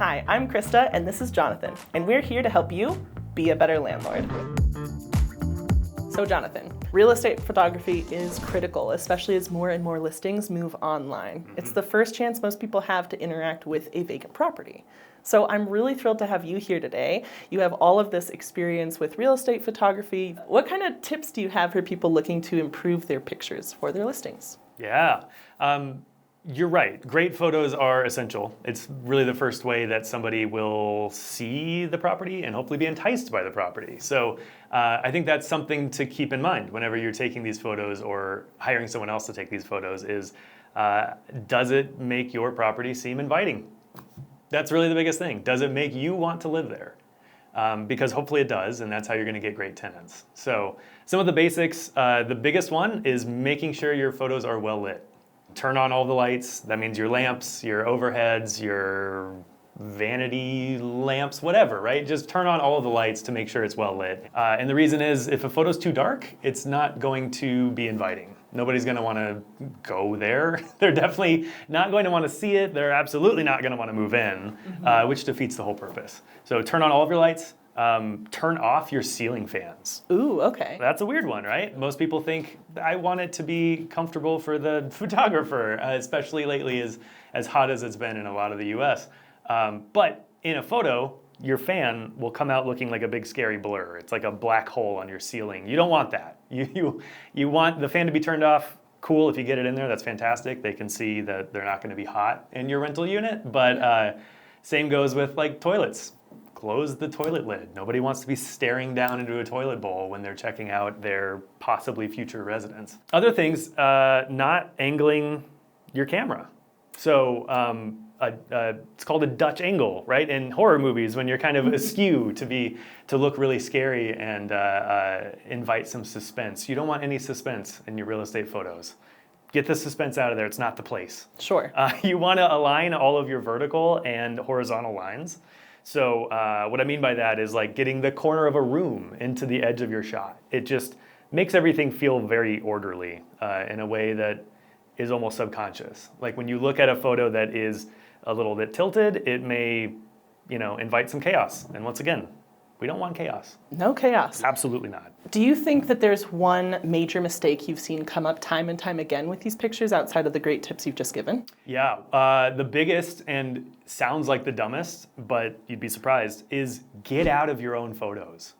Hi, I'm Krista, and this is Jonathan, and we're here to help you be a better landlord. So Jonathan, real estate photography is critical, especially as more and more listings move online. It's the first chance most people have to interact with a vacant property. So I'm really thrilled to have you here today. You have all of this experience with real estate photography. What kind of tips do you have for people looking to improve their pictures for their listings? Yeah, you're right. Great photos are essential. It's really the first way that somebody will see the property and hopefully be enticed by the property. So I think that's something to keep in mind whenever you're taking these photos or hiring someone else to take these photos is, does it make your property seem inviting? That's really the biggest thing. Does it make you want to live there? Because hopefully it does, and that's how you're going to get great tenants. So some of the basics, the biggest one is making sure your photos are well lit. Turn on all the lights. That means your lamps, your overheads, your vanity lamps, whatever, right? Just turn on all of the lights to make sure it's well lit. And the reason is if a photo's too dark, it's not going to be inviting. Nobody's going to want to go there. They're definitely not going to want to see it. They're absolutely not going to want to move in, which defeats the whole purpose. So turn on all of your lights. Turn off your ceiling fans. Ooh, okay. That's a weird one, right? Most people think, I want it to be comfortable for the photographer, especially lately as hot as it's been in a lot of the US. But in a photo, your fan will come out looking like a big scary blur. It's like a black hole on your ceiling. You don't want that. You want the fan to be turned off. Cool, if you get it in there, that's fantastic. They can see that they're not gonna be hot in your rental unit, but same goes with like toilets. Close the toilet lid. Nobody wants to be staring down into a toilet bowl when they're checking out their possibly future residence. Other things, not angling your camera. So it's called a Dutch angle, right? In horror movies, when you're kind of askew to look really scary and invite some suspense. You don't want any suspense in your real estate photos. Get the suspense out of there. It's not the place. Sure. You want to align all of your vertical and horizontal lines. So what I mean by that is like getting the corner of a room into the edge of your shot. It just makes everything feel very orderly in a way that is almost subconscious. Like when you look at a photo that is a little bit tilted, it may, invite some chaos. And once again, we don't want chaos. No chaos. Absolutely not. Do you think that there's one major mistake you've seen come up time and time again with these pictures outside of the great tips you've just given? Yeah, the biggest and sounds like the dumbest, but you'd be surprised, is get out of your own photos.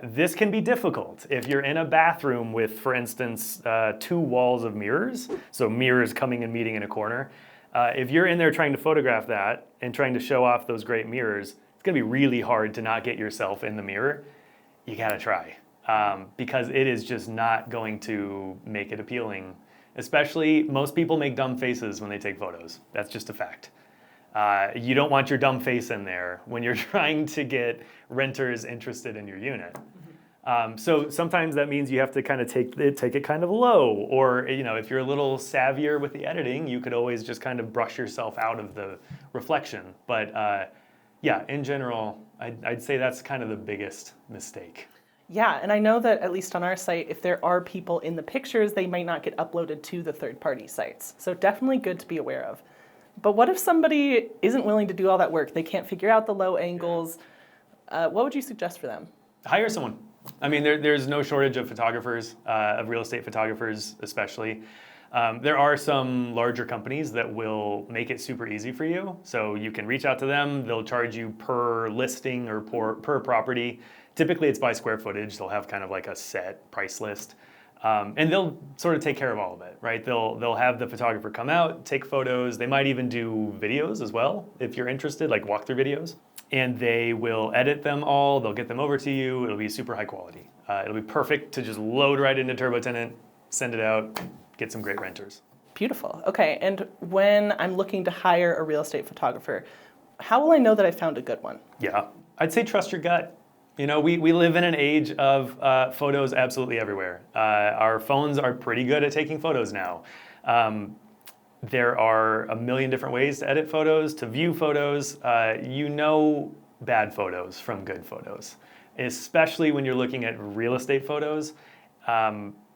This can be difficult if you're in a bathroom with, for instance, 2 walls of mirrors, so mirrors coming and meeting in a corner. If you're in there trying to photograph that and trying to show off those great mirrors, it's gonna be really hard to not get yourself in the mirror. You gotta try, because it is just not going to make it appealing. Especially, most people make dumb faces when they take photos. That's just a fact. You don't want your dumb face in there when you're trying to get renters interested in your unit. So sometimes that means you have to kind of take it kind of low, or if you're a little savvier with the editing, you could always just kind of brush yourself out of the reflection. But yeah, in general, I'd say that's kind of the biggest mistake. Yeah, and I know that at least on our site, if there are people in the pictures, they might not get uploaded to the third-party sites. So definitely good to be aware of. But what if somebody isn't willing to do all that work? They can't figure out the low angles. What would you suggest for them? Hire someone. I mean, there's no shortage of photographers, of real estate photographers especially. There are some larger companies that will make it super easy for you. So you can reach out to them. They'll charge you per listing or per property. Typically it's by square footage. They'll have kind of like a set price list. And they'll sort of take care of all of it, right? They'll have the photographer come out, take photos. They might even do videos as well, if you're interested, like walkthrough videos. And they will edit them all. They'll get them over to you. It'll be super high quality. It'll be perfect to just load right into TurboTenant, send it out, get some great renters. Beautiful. Okay, and when I'm looking to hire a real estate photographer, how will I know that I found a good one? Yeah, I'd say trust your gut. We live in an age of photos absolutely everywhere. Our phones are pretty good at taking photos now. There are a million different ways to edit photos, to view photos. Bad photos from good photos, especially when you're looking at real estate photos.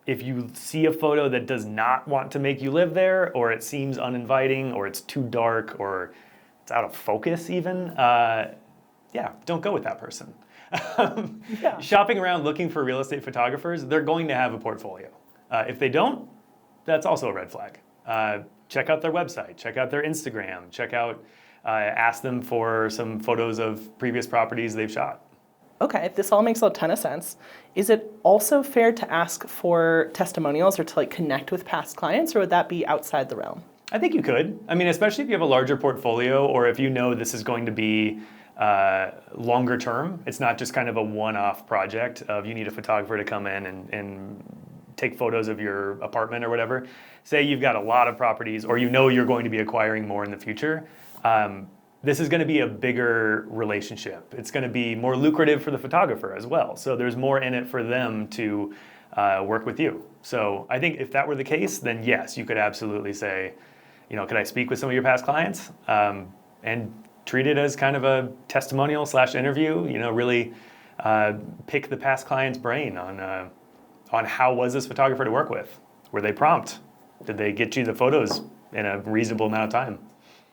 If you see a photo that does not want to make you live there, or it seems uninviting, or it's too dark, or it's out of focus even, yeah, don't go with that person. Yeah. Shopping around looking for real estate photographers, they're going to have a portfolio. If they don't, that's also a red flag. Check out their website, check out their Instagram, ask them for some photos of previous properties they've shot. Okay, this all makes a ton of sense. Is it also fair to ask for testimonials or to like connect with past clients, or would that be outside the realm? I think you could. I mean, especially if you have a larger portfolio or if you know this is going to be longer term. It's not just kind of a one-off project of you need a photographer to come in and take photos of your apartment or whatever. Say you've got a lot of properties or you know you're going to be acquiring more in the future. This is going to be a bigger relationship. It's going to be more lucrative for the photographer as well. So there's more in it for them to work with you. So I think if that were the case, then yes, you could absolutely say, you know, could I speak with some of your past clients? And treat it as kind of a testimonial / interview, you know, really pick the past client's brain on how was this photographer to work with? Were they prompt? Did they get you the photos in a reasonable amount of time?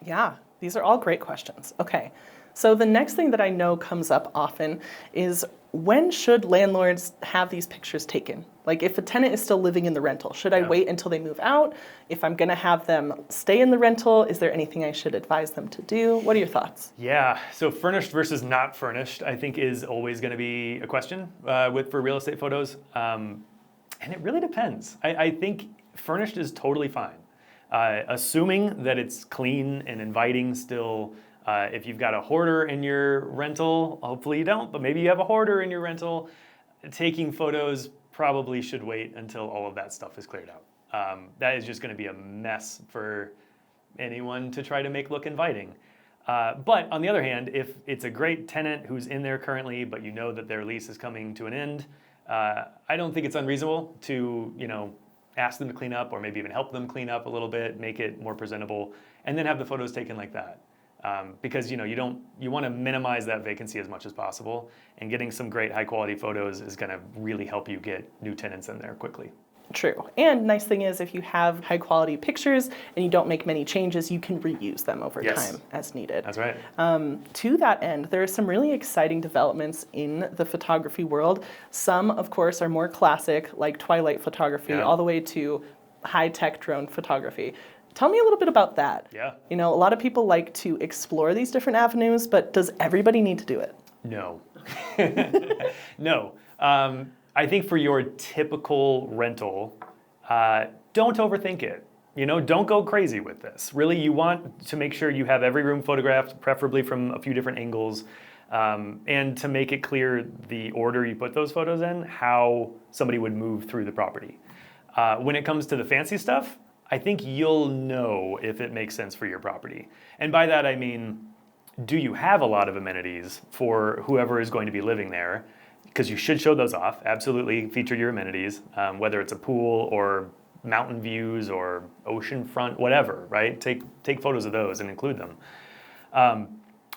Yeah, these are all great questions. Okay, so the next thing that I know comes up often is when should landlords have these pictures taken? Like if a tenant is still living in the rental, should I wait until they move out? If I'm gonna have them stay in the rental, is there anything I should advise them to do? What are your thoughts? Yeah, so furnished versus not furnished, I think is always gonna be a question for real estate photos. And it really depends. I think furnished is totally fine. Assuming that it's clean and inviting still. If you've got a hoarder in your rental, hopefully you don't, but maybe you have a hoarder in your rental, taking photos probably should wait until all of that stuff is cleared out. That is just going to be a mess for anyone to try to make look inviting. But on the other hand, if it's a great tenant who's in there currently, but you know that their lease is coming to an end, I don't think it's unreasonable to, you know, ask them to clean up or maybe even help them clean up a little bit, make it more presentable, and then have the photos taken like that. Because you know you want to minimize that vacancy as much as possible, and getting some great high quality photos is going to really help you get new tenants in there quickly. True. And nice thing is if you have high quality pictures and you don't make many changes, you can reuse them over time as needed. That's right. To that end, there are some really exciting developments in the photography world. Some, of course, are more classic, like twilight photography, all the way to high-tech drone photography. Tell me a little bit about that. Yeah. You know, a lot of people like to explore these different avenues, but does everybody need to do it? No. No. I think for your typical rental, don't overthink it. You know, don't go crazy with this. Really, you want to make sure you have every room photographed, preferably from a few different angles, and to make it clear the order you put those photos in, how somebody would move through the property. When it comes to the fancy stuff, I think you'll know if it makes sense for your property. And by that I mean, do you have a lot of amenities for whoever is going to be living there? Because you should show those off. Absolutely feature your amenities, whether it's a pool or mountain views or ocean front, whatever, right? Take photos of those and include them.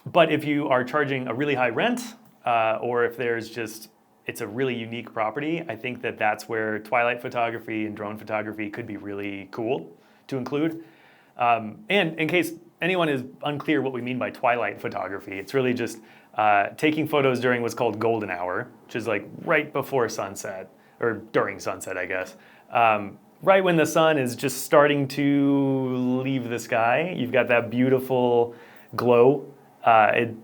But if you are charging a really high rent, or if there's just it's a really unique property, I think that that's where twilight photography and drone photography could be really cool to include. And in case anyone is unclear what we mean by twilight photography, it's really just taking photos during what's called golden hour, which is like right before sunset, or during sunset, I guess. Right when the sun is just starting to leave the sky, you've got that beautiful glow. It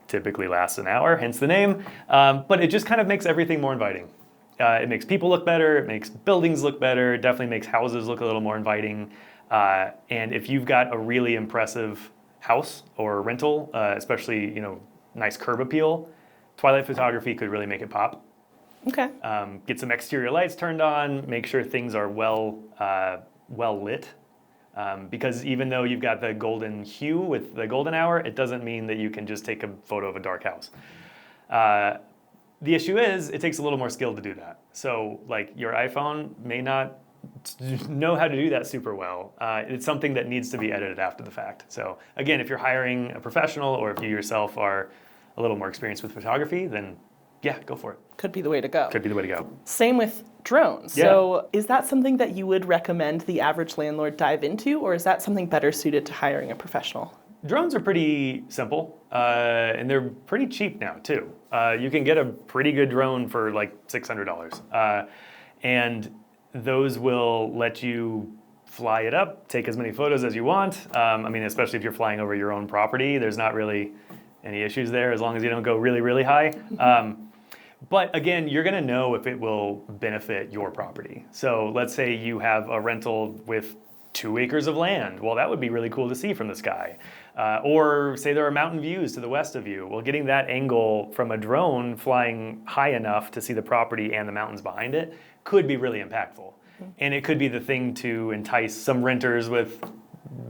typically lasts an hour, hence the name, but it just kind of makes everything more inviting. It makes people look better, it makes buildings look better, it definitely makes houses look a little more inviting. And if you've got a really impressive house or rental, especially, you know, nice curb appeal, twilight photography could really make it pop. Okay. Get some exterior lights turned on, make sure things are well lit. Because even though you've got the golden hue with the golden hour, it doesn't mean that you can just take a photo of a dark house. The issue is, it takes a little more skill to do that. So, like, your iPhone may not know how to do that super well. It's something that needs to be edited after the fact. So, again, if you're hiring a professional or if you yourself are a little more experienced with photography, then yeah, go for it. Could be the way to go. Could be the way to go. Same with drones. Yeah. So is that something that you would recommend the average landlord dive into, or is that something better suited to hiring a professional? Drones are pretty simple, and they're pretty cheap now too. You can get a pretty good drone for like $600, and those will let you fly it up, take as many photos as you want. I mean, especially if you're flying over your own property, there's not really any issues there as long as you don't go really, really high. But again, you're gonna know if it will benefit your property. So let's say you have a rental with 2 acres of land. Well, that would be really cool to see from the sky. Or say there are mountain views to the west of you. Well, getting that angle from a drone flying high enough to see the property and the mountains behind it could be really impactful. And it could be the thing to entice some renters with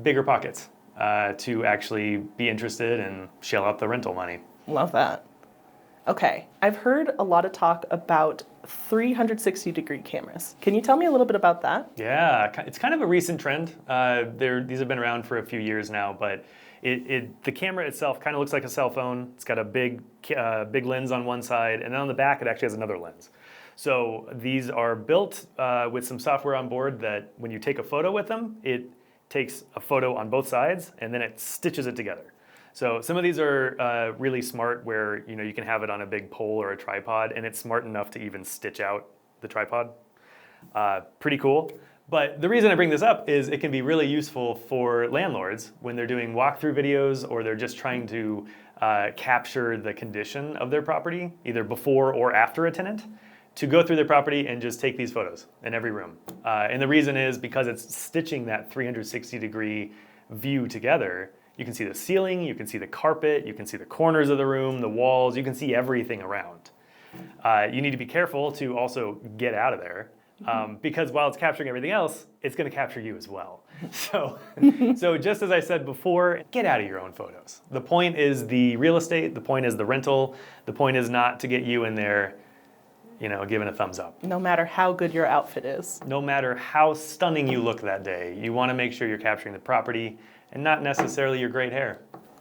bigger pockets to actually be interested and shell out the rental money. Love that. Okay, I've heard a lot of talk about 360-degree cameras. Can you tell me a little bit about that? Yeah, it's kind of a recent trend. These have been around for a few years now, but the camera itself kind of looks like a cell phone. It's got a big lens on one side, and then on the back it actually has another lens. So these are built with some software on board that when you take a photo with them, it takes a photo on both sides and then it stitches it together. So some of these are really smart where you can have it on a big pole or a tripod and it's smart enough to even stitch out the tripod. Pretty cool. But the reason I bring this up is it can be really useful for landlords when they're doing walkthrough videos or they're just trying to capture the condition of their property, either before or after a tenant, to go through their property and just take these photos in every room. And the reason is because it's stitching that 360-degree view together. You can see the ceiling, you can see the carpet, you can see the corners of the room, the walls, you can see everything around. You need to be careful to also get out of there because while it's capturing everything else, it's going to capture you as well. So just as I said before, get out of your own photos. The point is the real estate, the point is the rental, the point is not to get you in there giving a thumbs up. No matter how good your outfit is. No matter how stunning you look that day, you want to make sure you're capturing the property and not necessarily your great hair.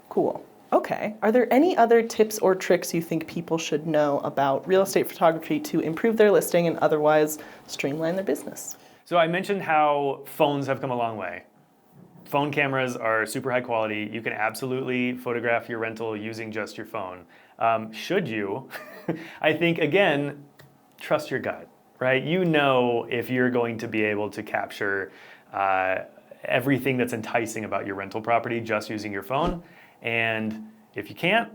Cool. Okay. Are there any other tips or tricks you think people should know about real estate photography to improve their listing and otherwise streamline their business? So I mentioned how phones have come a long way. Phone cameras are super high quality. You can absolutely photograph your rental using just your phone. Should you? I think, again, trust your gut, right? You know if you're going to be able to capture everything that's enticing about your rental property just using your phone. And if you can't,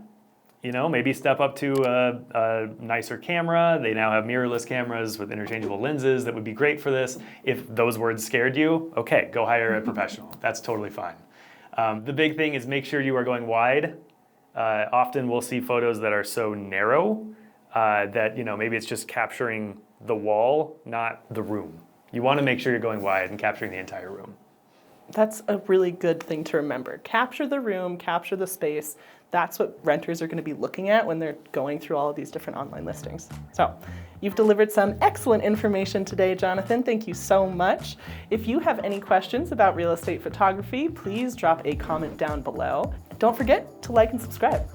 maybe step up to a nicer camera. They now have mirrorless cameras with interchangeable lenses that would be great for this. If those words scared you, okay, go hire a professional. That's totally fine. The big thing is make sure you are going wide. Often we'll see photos that are so narrow that maybe it's just capturing the wall, not the room. You want to make sure you're going wide and capturing the entire room. That's a really good thing to remember. Capture the room, capture the space. That's what renters are going to be looking at when they're going through all of these different online listings. So you've delivered some excellent information today, Jonathan. Thank you so much. If you have any questions about real estate photography, please drop a comment down below. Don't forget to like and subscribe.